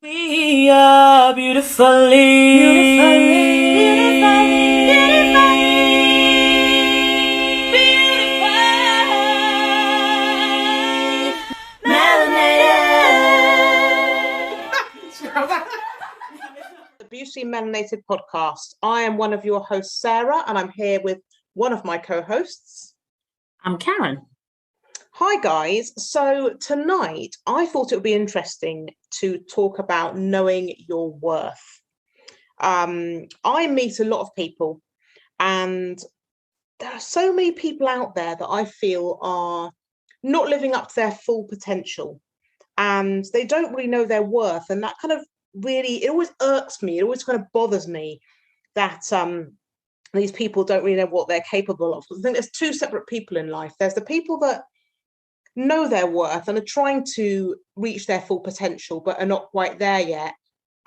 We are beautifully, beautifully, melanated. The Beauty Melanated podcast. I am one of your hosts, Sarah, and I'm here with one of my co-hosts. I'm Karen. Hi, guys. So tonight, I thought it would be interesting to talk about knowing your worth. I meet a lot of people, and there are so many people out there that I feel are not living up to their full potential, and they don't really know their worth. And that kind of really, it always irks me. It always kind of bothers me that these people don't really know what they're capable of. I think there's two separate people in life. There's the people that know their worth and are trying to reach their full potential, but are not quite there yet.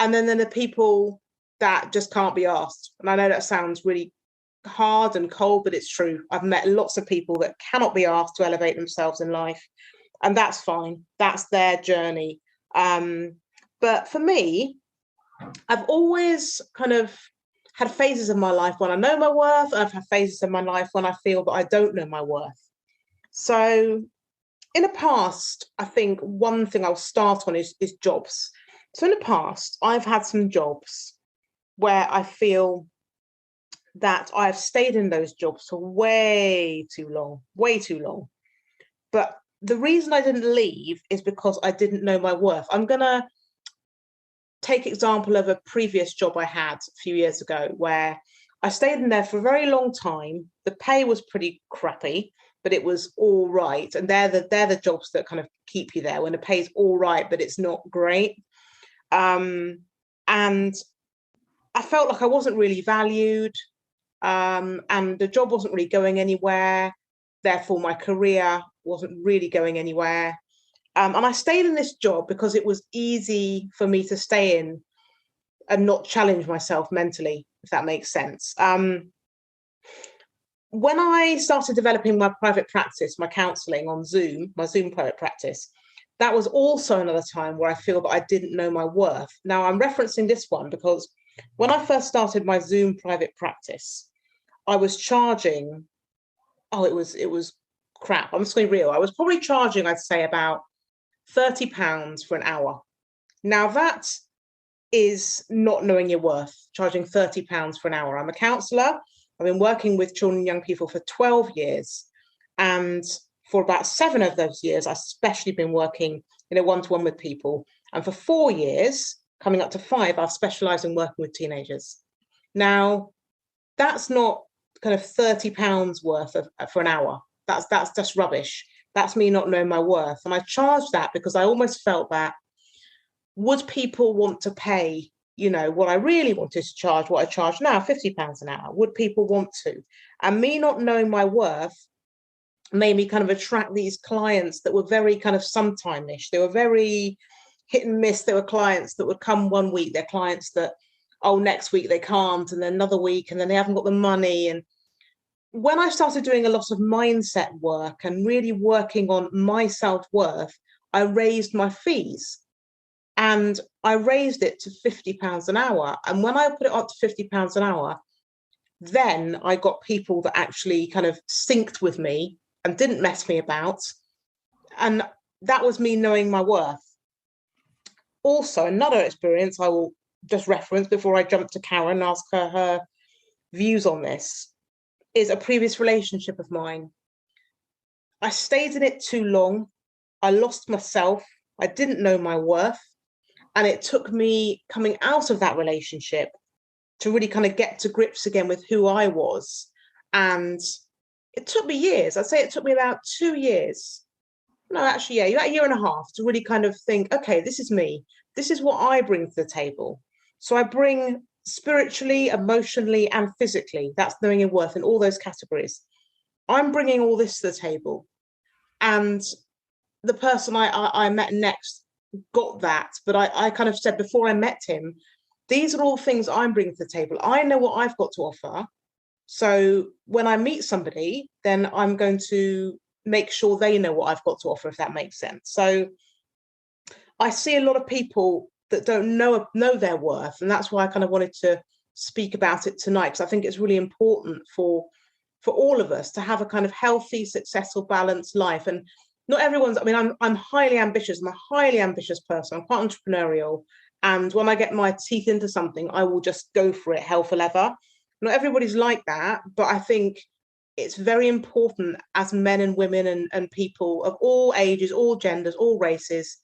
And then there are people that just can't be asked. And I know that sounds really hard and cold, but it's true. I've met lots of people that cannot be asked to elevate themselves in life. And that's fine. That's their journey. But for me, I've always kind of had phases of my life when I know my worth, and I've had phases of my life when I feel that I don't know my worth. So in the past, I think one thing I'll start on is jobs. So in the past, I've had some jobs where I feel that I've stayed in those jobs for way too long, way too long. But the reason I didn't leave is because I didn't know my worth. I'm going to take example of a previous job I had a few years ago where I stayed in there for a very long time. The pay was pretty crappy, but it was all right. And they're the jobs that kind of keep you there when the pay's all right, but it's not great. And I felt like I wasn't really valued, and the job wasn't really going anywhere. Therefore, my career wasn't really going anywhere. And I stayed in this job because it was easy for me to stay in and not challenge myself mentally, if that makes sense. When I started developing my private practice, my counselling on Zoom, my Zoom private practice, that was also another time where I feel that I didn't know my worth. Now, I'm referencing this one because when I first started my Zoom private practice, I was charging, it was crap. I'm just going to be real. I was probably charging, I'd say, about £30 for an hour. Now, that is not knowing your worth, charging £30 for an hour. I'm a counsellor. I've been working with children and young people for 12 years. And for about 7 of those years, I've especially been working in a one-to-one with people. And for 4 years, coming up to 5, I've specialised in working with teenagers. Now, that's not kind of £30 worth for an hour. That's just rubbish. That's me not knowing my worth. And I charged that because I almost felt that, would people want to pay, what I really wanted to charge, what I charge now, £50 an hour? Would people want to? And me not knowing my worth made me kind of attract these clients that were very kind of sometime-ish. They were very hit and miss. There were clients that would come one week. They're clients that, next week they can't, and then another week, and then they haven't got the money. And when I started doing a lot of mindset work and really working on my self-worth, I raised my fees. And I raised it to £50 an hour. And when I put it up to £50 an hour, then I got people that actually kind of synced with me and didn't mess me about. And that was me knowing my worth. Also, another experience I will just reference before I jump to Karen and ask her views on this is a previous relationship of mine. I stayed in it too long. I lost myself. I didn't know my worth. And it took me coming out of that relationship to really kind of get to grips again with who I was. And it took me years. I'd say it took me about 2 years. No, actually, yeah, about a year and a half to really kind of think, okay, this is me. This is what I bring to the table. So I bring spiritually, emotionally, and physically. That's knowing your worth in all those categories. I'm bringing all this to the table. And the person I met next got that, but I kind of said before I met him, these are all things I'm bringing to the table. I know what I've got to offer. So when I meet somebody, then I'm going to make sure they know what I've got to offer, if that makes sense. So I see a lot of people that don't know their worth. And that's why I kind of wanted to speak about it tonight, because I think it's really important for all of us to have a kind of healthy, successful, balanced life. And not everyone's, I mean, I'm highly ambitious. I'm a highly ambitious person. I'm quite entrepreneurial. And when I get my teeth into something, I will just go for it hell for leather. Not everybody's like that, but I think it's very important as men and women and people of all ages, all genders, all races,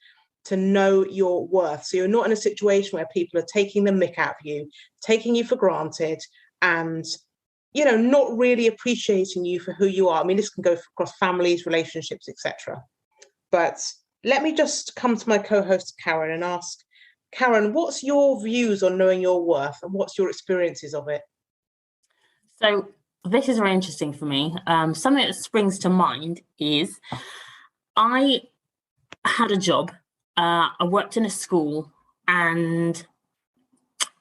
to know your worth. So you're not in a situation where people are taking the mick out of you, taking you for granted, and not really appreciating you for who you are. I mean, this can go across families, relationships, etc. But let me just come to my co-host Karen and ask, Karen, what's your views on knowing your worth, and what's your experiences of it? So this is very interesting for me. Something that springs to mind is I had a job. I worked in a school, and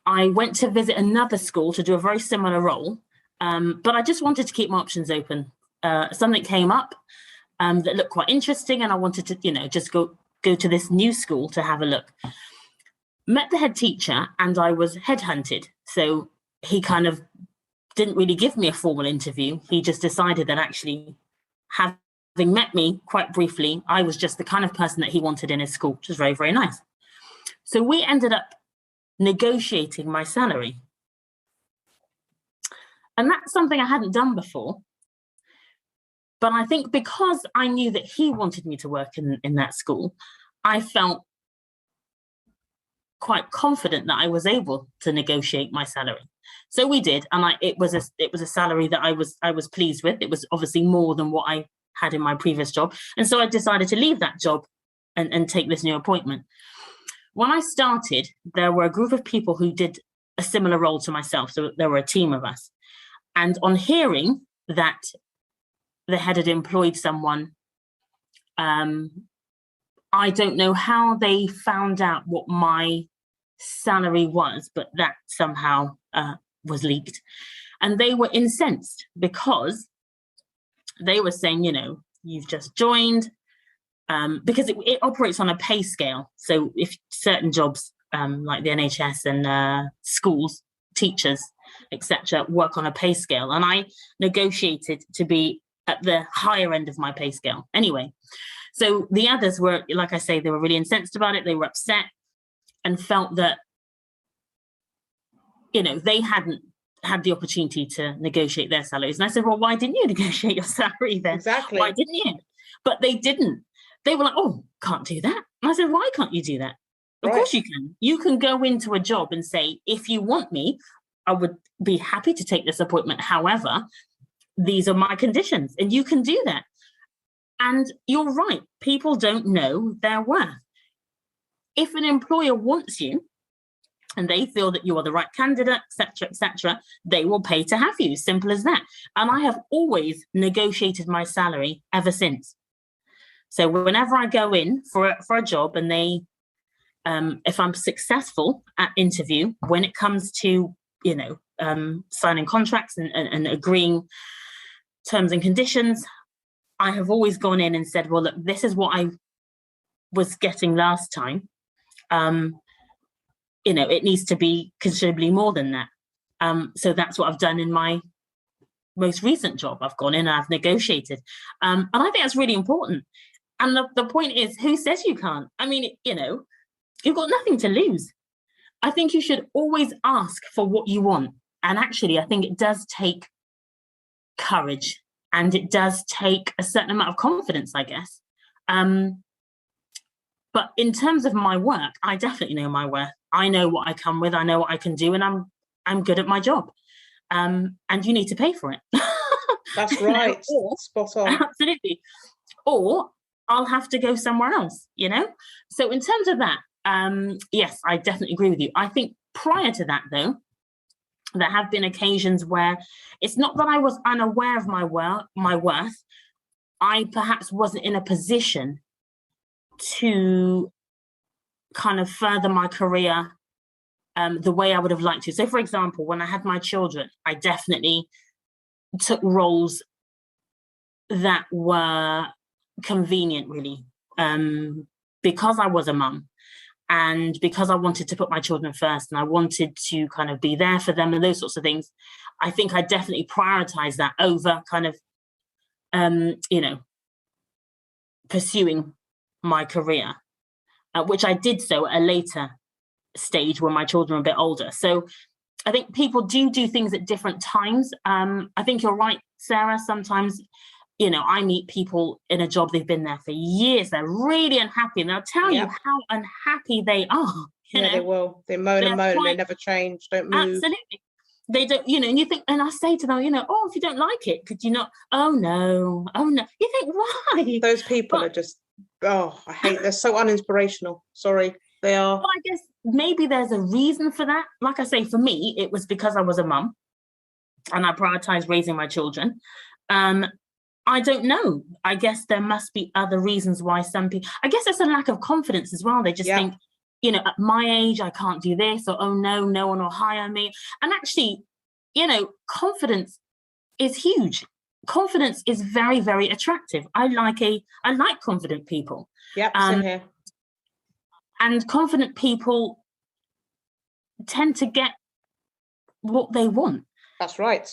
I went to visit another school to do a very similar role. But I just wanted to keep my options open. Something came up that looked quite interesting, and I wanted to, just go to this new school to have a look. Met the head teacher, and I was headhunted. So he kind of didn't really give me a formal interview. He just decided that actually, having met me quite briefly, I was just the kind of person that he wanted in his school, which was very, very nice. So we ended up negotiating my salary. And that's something I hadn't done before. But I think because I knew that he wanted me to work in that school, I felt quite confident that I was able to negotiate my salary. So we did, and it was a salary that I was pleased with. It was obviously more than what I had in my previous job. And so I decided to leave that job and take this new appointment. When I started, there were a group of people who did a similar role to myself. So there were a team of us. And on hearing that the head had employed someone, I don't know how they found out what my salary was, but that somehow was leaked. And they were incensed because they were saying, you've just joined, because it operates on a pay scale. So if certain jobs like the NHS and schools, teachers, etc., work on a pay scale, and I negotiated to be at the higher end of my pay scale. Anyway, so the others were, like I say, they were really incensed about it. They were upset and felt that, they hadn't had the opportunity to negotiate their salaries. And I said, well, why didn't you negotiate your salary then? Exactly. Why didn't you? But they didn't. They were like, oh, can't do that. And I said, why can't you do that? Of course you can. You can go into a job and say, if you want me, I would be happy to take this appointment. However, these are my conditions, and you can do that. And you're right. People don't know their worth. If an employer wants you and they feel that you are the right candidate, etc., they will pay to have you. Simple as that. And I have always negotiated my salary ever since. So whenever I go in for a job, and they, if I'm successful at interview, when it comes to, signing contracts and agreeing terms and conditions, I have always gone in and said, well, look, this is what I was getting last time. It needs to be considerably more than that. So that's what I've done in my most recent job. I've gone in and I've negotiated. And I think that's really important. And the point is, who says you can't? I mean, you've got nothing to lose. I think you should always ask for what you want. And actually, I think it does take courage, and it does take a certain amount of confidence, I guess. But in terms of my work, I definitely know my worth. I know what I come with. I know what I can do, and I'm good at my job. And you need to pay for it. That's right. Or, spot on. Absolutely. Or I'll have to go somewhere else, So in terms of that, yes, I definitely agree with you. I think prior to that, though, there have been occasions where it's not that I was unaware of my worth. I perhaps wasn't in a position to kind of further my career the way I would have liked to. So, for example, when I had my children, I definitely took roles that were convenient, really, because I was a mum. And because I wanted to put my children first and I wanted to kind of be there for them and those sorts of things, I think I definitely prioritized that over kind of, pursuing my career, which I did so at a later stage when my children were a bit older. So I think people do things at different times. I think you're right, Sarah. Sometimes, I meet people in a job, they've been there for years, they're really unhappy, and they'll tell you how unhappy they are. They will. They moan and moan and they never change, don't move. Absolutely. They don't, and you think, and I say to them, oh, if you don't like it, could you not? Oh no. You think, why? Those people are just, I hate, they're so uninspirational. Sorry, they are. Well, I guess maybe there's a reason for that. Like I say, for me, it was because I was a mum and I prioritized raising my children. I don't know. I guess there must be other reasons why some people, I guess it's a lack of confidence as well. They just think, at my age, I can't do this, or, oh no, no one will hire me. And actually, confidence is huge. Confidence is very, very attractive. I like confident people. Yep, same here. And confident people tend to get what they want. That's right.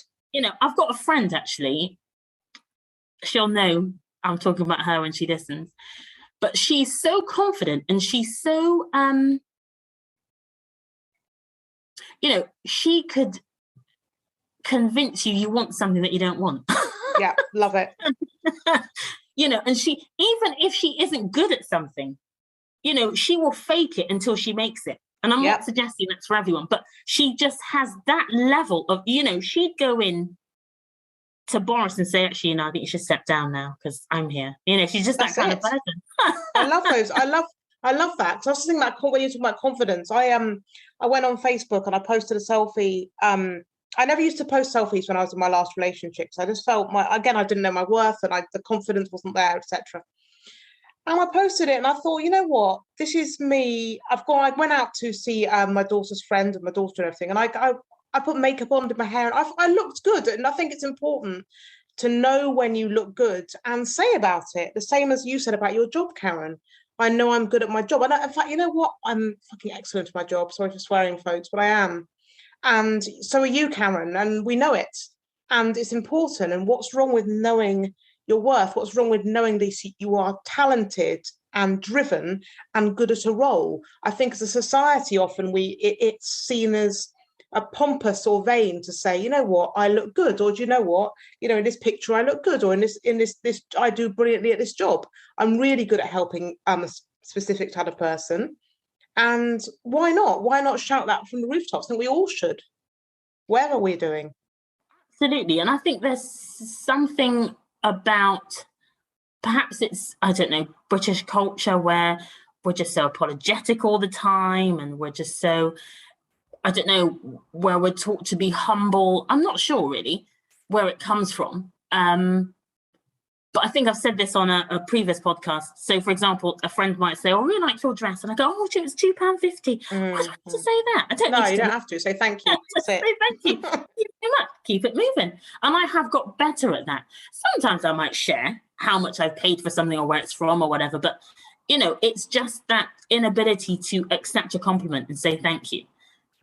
I've got a friend, actually. She'll know I'm talking about her when she listens. But she's so confident and she's so, she could convince you want something that you don't want. Yeah, love it. And she, even if she isn't good at something, she will fake it until she makes it. And I'm not suggesting that's for everyone, but she just has that level of, she'd go in to Boris and say, actually, I think you should step down now because I'm here. She's just that kind of person. I love those. I love that. So I was thinking about when you're talking about confidence. I went on Facebook and I posted a selfie. I never used to post selfies when I was in my last relationship. So I just felt I didn't know my worth and the confidence wasn't there, etc. And I posted it and I thought, you know what? This is me. I went out to see my daughter's friend and my daughter and everything. And I put makeup on, did my hair, and I looked good. And I think it's important to know when you look good and say about it. The same as you said about your job, Karen. I know I'm good at my job. And in fact, you know what? I'm fucking excellent at my job. Sorry for swearing, folks, but I am. And so are you, Karen. And we know it. And it's important. And what's wrong with knowing your worth? What's wrong with knowing that you are talented and driven and good at a role? I think as a society, often it's seen as a pompous or vain to say, you know what, I look good, or do you know what, in this picture I look good, or in this I do brilliantly at this job. I'm really good at helping a specific type of person. And why not? Why not shout that from the rooftops? I think we all should, whatever we're doing. Absolutely. And I think there's something about, perhaps it's, I don't know, British culture where we're just so apologetic all the time and we're just so, I don't know, where we're taught to be humble. I'm not sure really where it comes from. But I think I've said this on a previous podcast. So, for example, a friend might say, oh, I really like your dress. And I go, oh, it's £2.50. Why do I have to say that? I don't you don't have to. Say thank you. Say thank you. Thank you very much. Keep it moving. And I have got better at that. Sometimes I might share how much I've paid for something or where it's from or whatever. But, it's just that inability to accept a compliment and say thank you.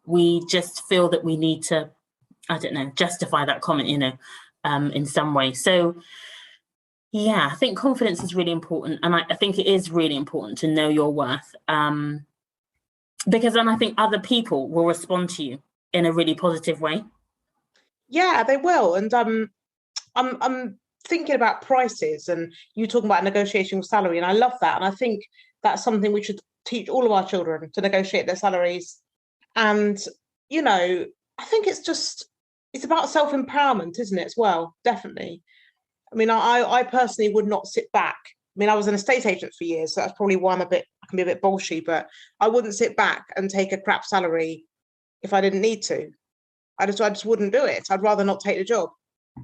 We just feel that we need to, I don't know, justify that comment, in some way. So, yeah, I think confidence is really important. And I think it is really important to know your worth. Because then I think other people will respond to you in a really positive way. Yeah, they will. And I'm thinking about prices and you talking about negotiating salary. And I love that. And I think that's something we should teach all of our children, to negotiate their salaries. And, I think it's about self-empowerment, isn't it, as well? Definitely. I mean, I personally would not sit back. I mean, I was an estate agent for years, so that's probably why I can be a bit bolshy, but I wouldn't sit back and take a crap salary if I didn't need to. I just wouldn't do it. I'd rather not take the job,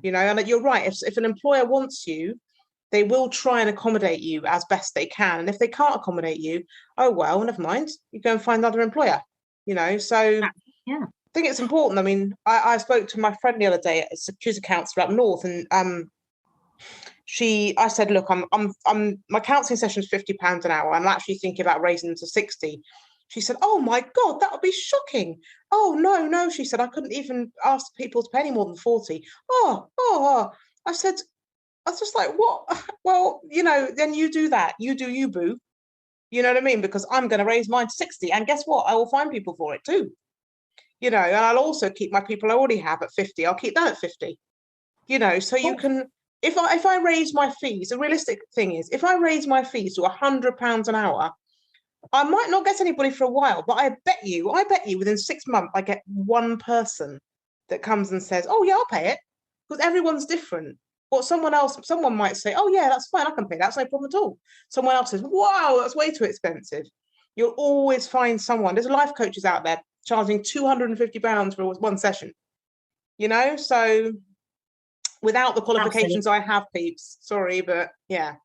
and you're right. If an employer wants you, they will try and accommodate you as best they can. And if they can't accommodate you, oh, well, never mind. You go and find another employer, so yeah. I think it's important. I mean, I spoke to my friend the other day, she's a counsellor up north, and I said, look, I'm my counselling session is £50 an hour. I'm actually thinking about raising them to 60. She said, "Oh my God, that would be shocking." "Oh, no," she said, "I couldn't even ask people to pay any more than 40. Oh. I said, I was just like, what? Well, then you do that. You do you, boo. You know what I mean? Because I'm going to raise mine to 60. And guess what? I will find people for it too. And I'll also keep my people I already have at 50. I'll keep that at 50. So you can, if I raise my fees, the realistic thing is, if I raise my fees to £100 an hour, I might not get anybody for a while, but I bet you within 6 months, I get one person that comes and says, "Oh yeah, I'll pay it," because everyone's different. Or someone might say, "Oh yeah, that's fine, I can pay that. That's no problem at all." Someone else says, "Wow, that's way too expensive." You'll always find someone. There's life coaches out there charging £250 for one session. So without the qualifications I have, peeps, sorry, but yeah.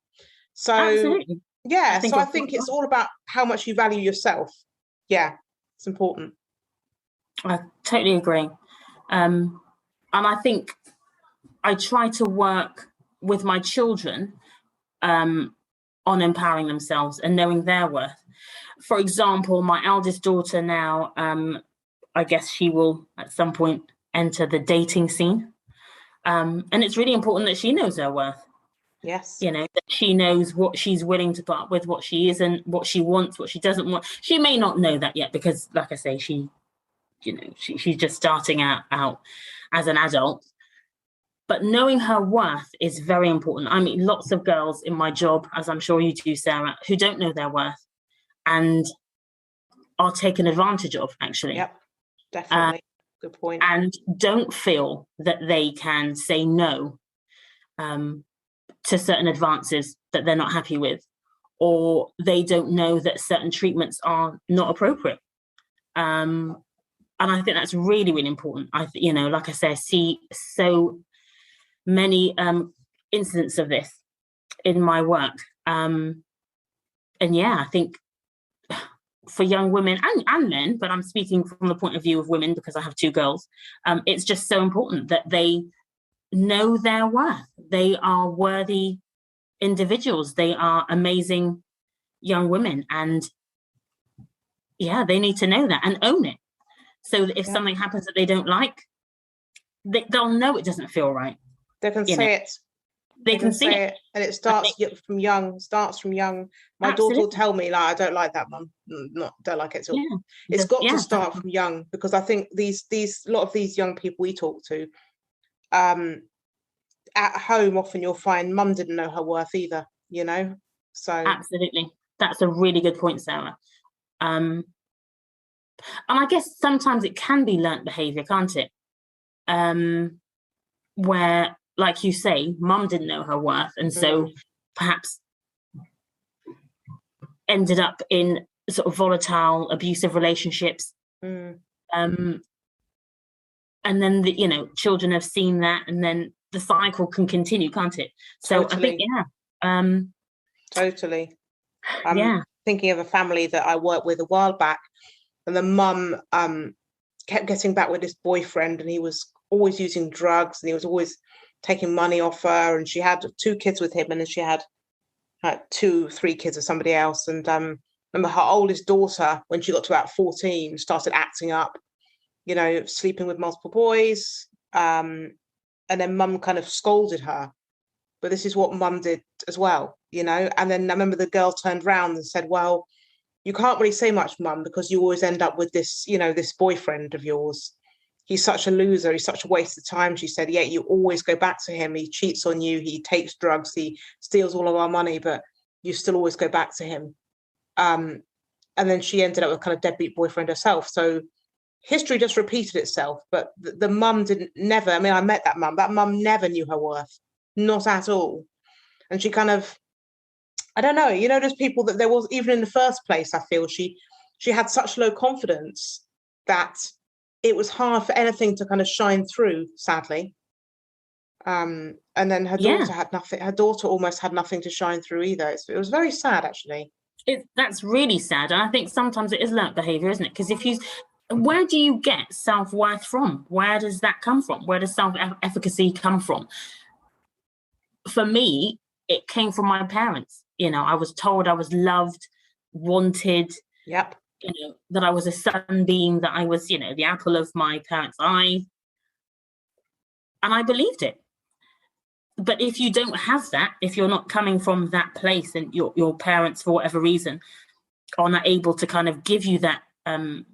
So absolutely. yeah, I think it's all about how much you value yourself. Yeah, it's important. I totally agree. And I think I try to work with my children on empowering themselves and knowing their worth. For example, my eldest daughter now, I guess she will at some point enter the dating scene. And it's really important that she knows her worth. Yes. That she knows what she's willing to put up with, what she isn't, what she wants, what she doesn't want. She may not know that yet because, like I say, she's just starting out as an adult. But knowing her worth is very important. I mean, lots of girls in my job, as I'm sure you do, Sarah, who don't know their worth and are taken advantage of, actually. Yep, definitely. Good point. And don't feel that they can say no to certain advances that they're not happy with, or they don't know that certain treatments are not appropriate. And I think that's really, really important. Like I say, I see so many incidents of this in my work. And yeah, I think for young women and men, but I'm speaking from the point of view of women because I have 2 girls, it's just so important that they know their worth. They are worthy individuals. They are amazing young women. And yeah, they need to know that and own it. So that if something happens that they don't like, they'll know it doesn't feel right. They can say it. They can see it. And it starts from young. My daughter will tell me, like, "I don't like that, Mum. Don't like it at all." Yeah. It's got to start from young, because I think these a lot of these young people we talk to, at home, often you'll find Mum didn't know her worth either, So absolutely. That's a really good point, Sarah. And I guess sometimes it can be learnt behaviour, can't it? Where, like you say, Mum didn't know her worth, and so perhaps ended up in sort of volatile, abusive relationships. And then children have seen that, and then the cycle can continue, can't it? So totally. I think, totally. I'm thinking of a family that I worked with a while back, and the mum kept getting back with this boyfriend, and he was always using drugs, and he was always taking money off her, and she had 2 kids with him, and then she had 3 kids with somebody else. And remember, her oldest daughter, when she got to about 14, started acting up, sleeping with multiple boys, and then Mum kind of scolded her. But this is what Mum did as well, and then I remember the girl turned around and said, "Well, you can't really say much, Mum, because you always end up with this, this boyfriend of yours. He's such a loser. He's such a waste of time." She said, "Yeah, you always go back to him. He cheats on you. He takes drugs. He steals all of our money, but you still always go back to him." And then she ended up with kind of deadbeat boyfriend herself. So history just repeated itself. But the mum never, I mean, I met that mum. That mum never knew her worth, not at all. And she kind of, I don't know, there's people that there was, even in the first place, I feel she had such low confidence that it was hard for anything to kind of shine through, sadly. And then her daughter had nothing. Her daughter almost had nothing to shine through either. It was very sad, actually. That's really sad. And I think sometimes it is learnt behaviour, isn't it? Because where do you get self-worth from? Where does that come from? Where does self-efficacy come from? For me, it came from my parents. I was told I was loved, wanted. Yep. that I was a sunbeam, that I was, the apple of my parents' eye. And I believed it. But if you don't have that, if you're not coming from that place, and your parents, for whatever reason, are not able to kind of give you that, kind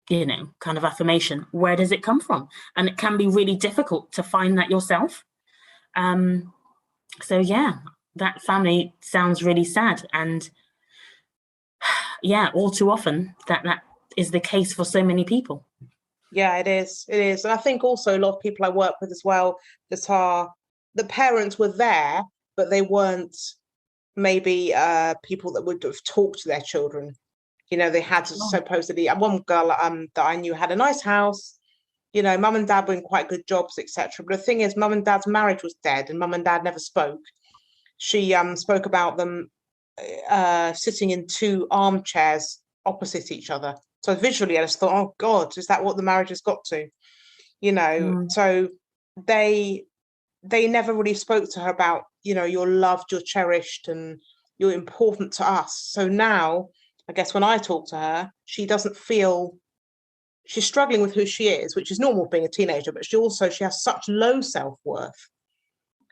of affirmation, where does it come from? And it can be really difficult to find that yourself. So yeah, that family sounds really sad. And yeah, all too often that is the case for so many people. Yeah, it is. It is. And I think also a lot of people I work with as well, the parents were there, but they weren't maybe people that would have talked to their children. They had to supposedly, one girl that I knew had a nice house, mum and dad were in quite good jobs, etc. But the thing is, mum and dad's marriage was dead, and mum and dad never spoke. She spoke about them sitting in two armchairs opposite each other. So visually, I just thought, oh God, is that what the marriage has got to? So they never really spoke to her about, you're loved, you're cherished, and you're important to us. So now, I guess when I talk to her, she doesn't feel, she's struggling with who she is, which is normal being a teenager, but she has such low self-worth.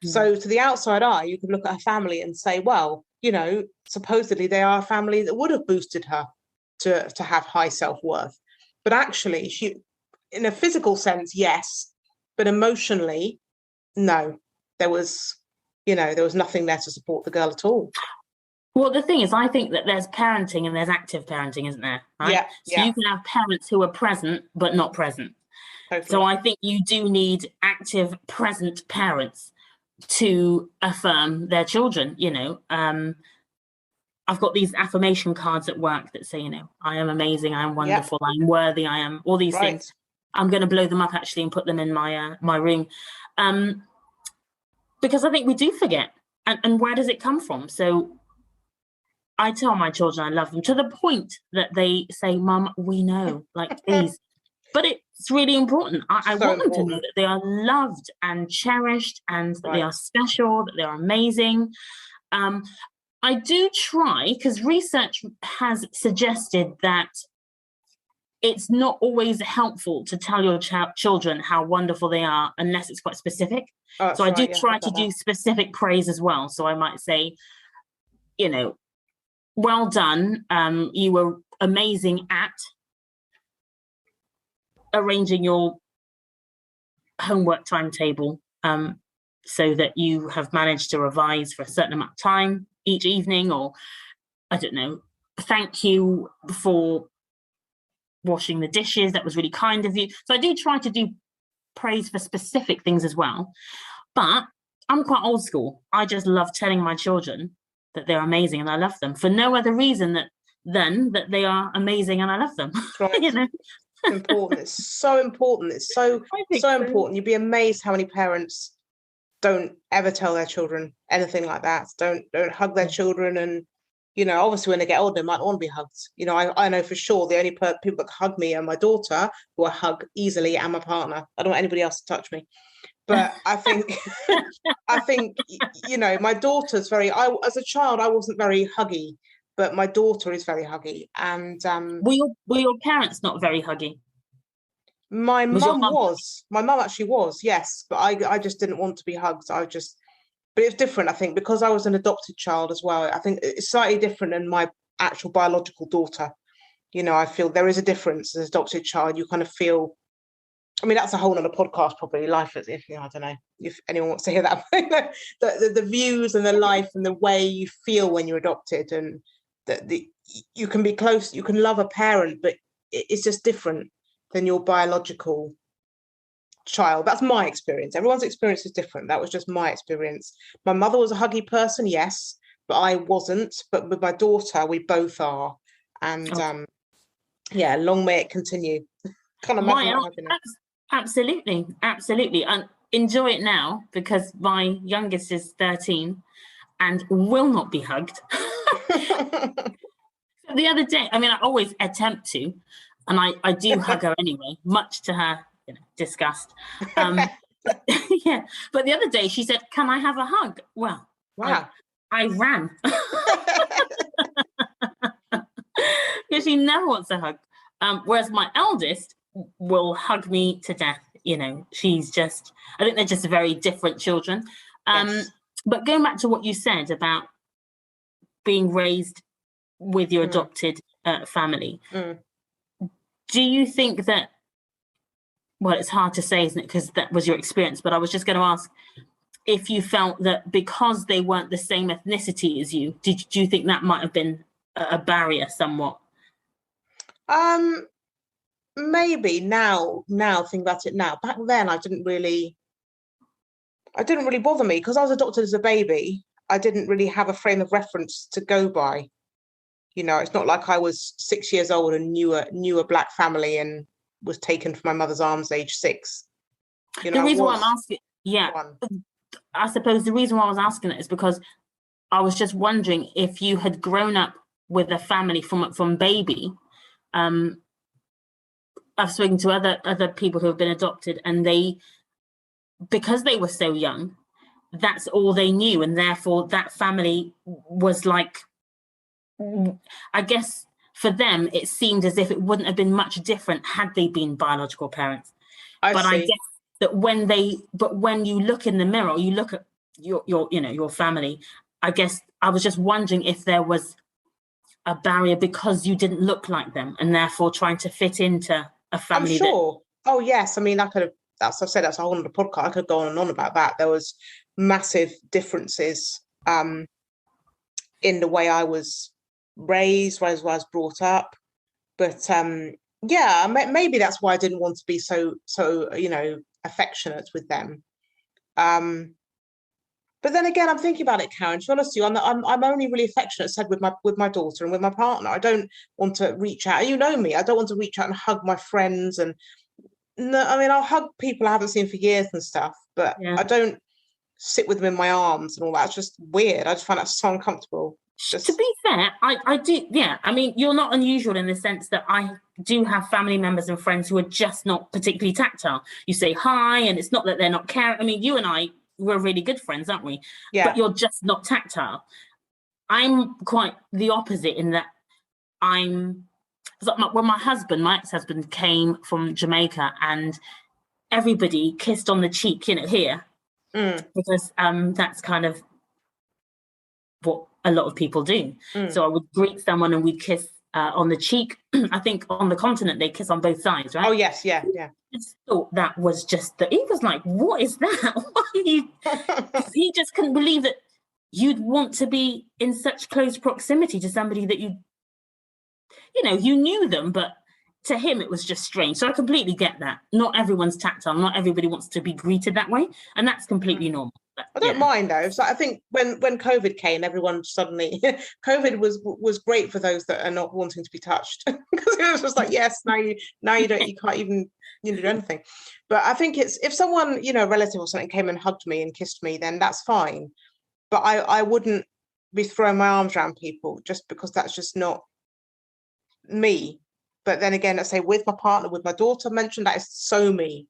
So to the outside eye, you could look at her family and say, well, supposedly they are a family that would have boosted her to have high self-worth. But actually, she, in a physical sense, yes, but emotionally, no. There was nothing there to support the girl at all. Well, the thing is, I think that there's parenting and there's active parenting, isn't there? Right? Yeah. So you can have parents who are present but not present. Totally. So I think you do need active, present parents to affirm their children. I've got these affirmation cards at work that say, I am amazing, I am wonderful, I am worthy, I am all these things. I'm going to blow them up actually and put them in my room, because I think we do forget. And where does it come from? So I tell my children I love them to the point that they say, Mum, we know, like, please. But it's really important. I want them to know that they are loved and cherished, and that they are special, that they are amazing. I do try, because research has suggested that it's not always helpful to tell your children how wonderful they are unless it's quite specific. So I do try to do specific praise as well. So I might say, well done. You were amazing at arranging your homework timetable, so that you have managed to revise for a certain amount of time each evening, or I don't know, thank you for washing the dishes. That was really kind of you. So I do try to do praise for specific things as well. But I'm quite old school. I just love telling my children that they're amazing and I love them for no other reason than that they are amazing and I love them. Right. Important. It's so important. It's so important. You'd be amazed how many parents don't ever tell their children anything like that. Don't hug their children, and obviously when they get older, they might want to be hugged. I know for sure the only people that hug me are my daughter, who I hug easily, and my partner. I don't want anybody else to touch me. But I think my daughter's as a child I wasn't very huggy, but my daughter is very huggy. And were your parents not very huggy? My mum was. My mum actually was, yes. But I just didn't want to be hugged. But it's different, I think, because I was an adopted child as well. I think it's slightly different than my actual biological daughter. I feel there is a difference as an adopted child. You kind of feel, I mean, that's a whole other podcast, probably. Life as if, I don't know if anyone wants to hear that. the views and the life and the way you feel when you're adopted, and that you can be close, you can love a parent, but it's just different than your biological child. That's my experience. Everyone's experience is different. That was just my experience. My mother was a huggy person, yes, but I wasn't. But with my daughter, we both are. And long may it continue. Can't imagine not having it. Absolutely. And enjoy it now, because my youngest is 13 and will not be hugged. The other day, I mean, I always attempt to, and I do hug her anyway, much to her disgust. Yeah, but the other day she said, "Can I have a hug?" Well, wow. I ran. she never wants a hug. Whereas my eldest will hug me to death. You know, I think they're just very different children. Yes. But going back to what you said about being raised with your adopted family, do you think that, well, it's hard to say, isn't it, because that was your experience, but I was just going to ask if you felt that because they weren't the same ethnicity as you, do you think that might have been a barrier somewhat? Maybe now think about it now. Back then I didn't really bother me because I was adopted as a baby. I didn't really have a frame of reference to go by. You know, it's not like I was 6 years old and knew a black family and was taken from my mother's arms age 6. You know, the reason why I'm asking, I suppose the reason why I was asking it is because I was just wondering if you had grown up with a family from baby. I've spoken to other people who have been adopted, and because they were so young, that's all they knew, and therefore that family was like, I guess for them it seemed as if it wouldn't have been much different had they been biological parents. I guess that when you look in the mirror, you look at your family. I guess I was just wondering if there was a barrier because you didn't look like them, and therefore trying to fit into a family. I'm sure. Oh yes, I mean, I could have. That's a whole other podcast. I could go on and on about that. There was massive differences in the way I was raised, where I was brought up. But maybe that's why I didn't want to be so affectionate with them. But then again, I'm thinking about it, Karen. To be honest with you, I'm only really affectionate, said with my daughter and with my partner. I don't want to reach out. You know me. I don't want to reach out and hug my friends. And no, I mean, I'll hug people I haven't seen for years and stuff, but I don't sit with them in my arms and all that. It's just weird. I just find that so uncomfortable. To be fair, I do. Yeah, I mean, you're not unusual in the sense that I do have family members and friends who are just not particularly tactile. You say hi, and it's not that they're not caring. I mean, you and I, we're really good friends, aren't we? Yeah. But you're just not tactile. I'm quite the opposite in that when my ex-husband came from Jamaica, and everybody kissed on the cheek, here, because that's kind of what a lot of people do. So I would greet someone and we'd kiss on the cheek. I think on the continent they kiss on both sides, right? Oh yes, yeah. I just thought that was he was like, what is that? Why are you? He just couldn't believe that you'd want to be in such close proximity to somebody that you knew them, but to him it was just strange. So I completely get that. Not everyone's tactile. Not everybody wants to be greeted that way, and that's completely normal. But, I don't mind though. So I think when COVID came, everyone suddenly COVID was great for those that are not wanting to be touched, because it was just like, yes, now you can't even do anything. But I think it's, if someone, a relative or something came and hugged me and kissed me, then that's fine. But I wouldn't be throwing my arms around people just because that's just not me. But then again, let's say with my partner, with my daughter, mentioned that is so me.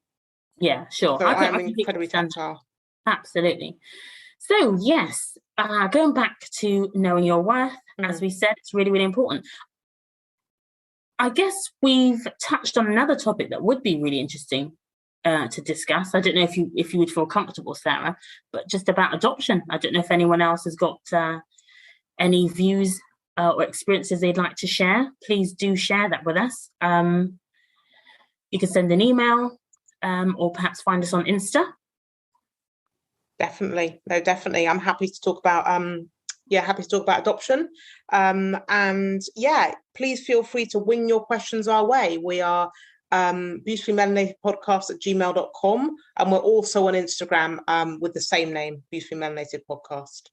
Yeah, sure. So I'm incredibly tactile. Absolutely. So yes, going back to knowing your worth, as we said, it's really, really important. I guess we've touched on another topic that would be really interesting to discuss. I don't know if you would feel comfortable, Sarah, but just about adoption. I don't know if anyone else has got any views or experiences they'd like to share. Please do share that with us. You can send an email or perhaps find us on Insta. Definitely. I'm happy to talk about adoption. And please feel free to wing your questions our way. We are Beautifully Melanated Podcast at gmail.com, and we're also on Instagram with the same name, Beautifully Melanated Podcast.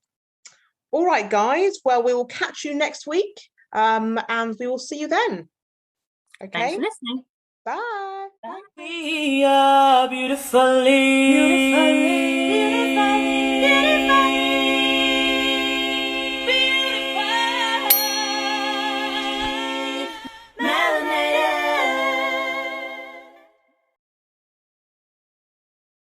All right, guys. Well, we will catch you next week, and we will see you then. Okay. Thanks for listening. Bye. Bye. We are beautifully.